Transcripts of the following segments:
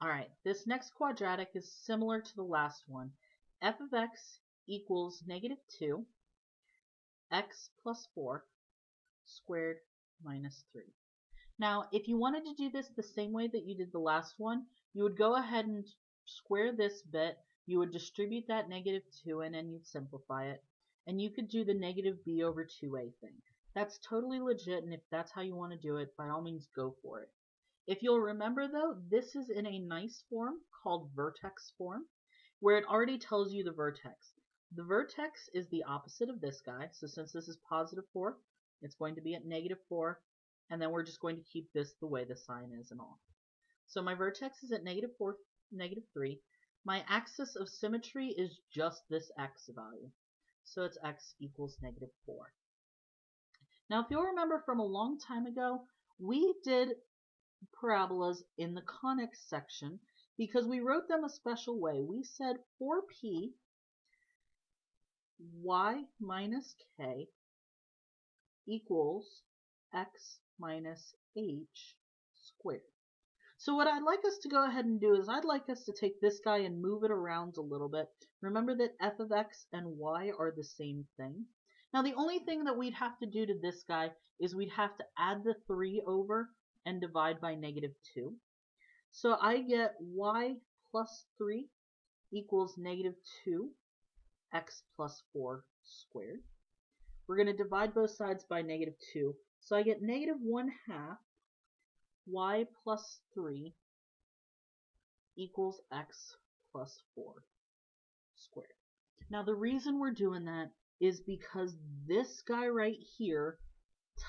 All right, this next quadratic is similar to the last one. F of x equals -2 x plus 4 squared minus 3. Now, if you wanted to do this the same way that you did the last one, you would go ahead and square this bit, you would distribute that -2 in and you'd simplify it, and you could do the negative b over 2a thing. That's totally legit, and if that's how you want to do it, by all means go for it. If you'll remember though, this is in a nice form called vertex form, where it already tells you the vertex. The vertex is the opposite of this guy, so since this is positive 4, it's going to be at -4, and then we're just going to keep this the way the sign is and all. So my vertex is at -4, -3. My axis of symmetry is just this x value, so it's x equals -4. Now if you'll remember from a long time ago, we did parabolas in the conics section because we wrote them a special way. We said 4p y minus k equals x minus h squared. So what I'd like us to go ahead and do is I'd like us to take this guy and move it around a little bit. Remember that f of x and y are the same thing. Now the only thing that we'd have to do to this guy is we'd have to add the 3 over and divide by -2. So I get y plus 3 equals -2 x plus 4 squared. We're going to divide both sides by -2. So I get -1/2 y plus 3 equals x plus 4 squared. Now the reason we're doing that is because this guy right here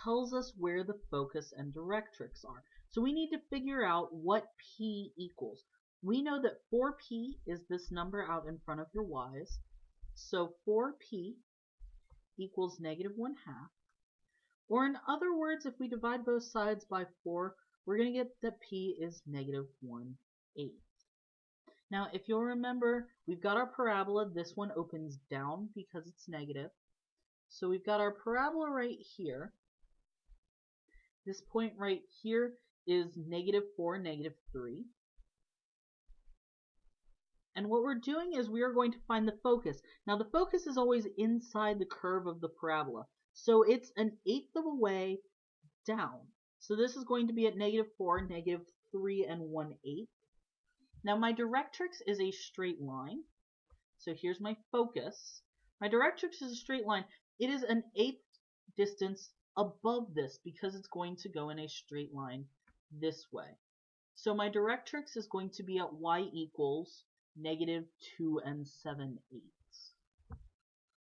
tells us where the focus and directrix are. So we need to figure out what p equals. We know that 4p is this number out in front of your y's. So 4p equals -1/2. Or in other words, if we divide both sides by 4, we're going to get that p is -1/8. Now, if you'll remember, we've got our parabola. This one opens down because it's negative. So we've got our parabola right here. This point right here is -4, -3. And what we're doing is we are going to find the focus. Now, the focus is always inside the curve of the parabola. So it's 1/8 of a way down. So this is going to be at -4, -3, and 1/8. Now my directrix is a straight line. So here's my focus. My directrix is a straight line. It is 1/8 distance above this because it's going to go in a straight line this way. So my directrix is going to be at y equals -2 7/8.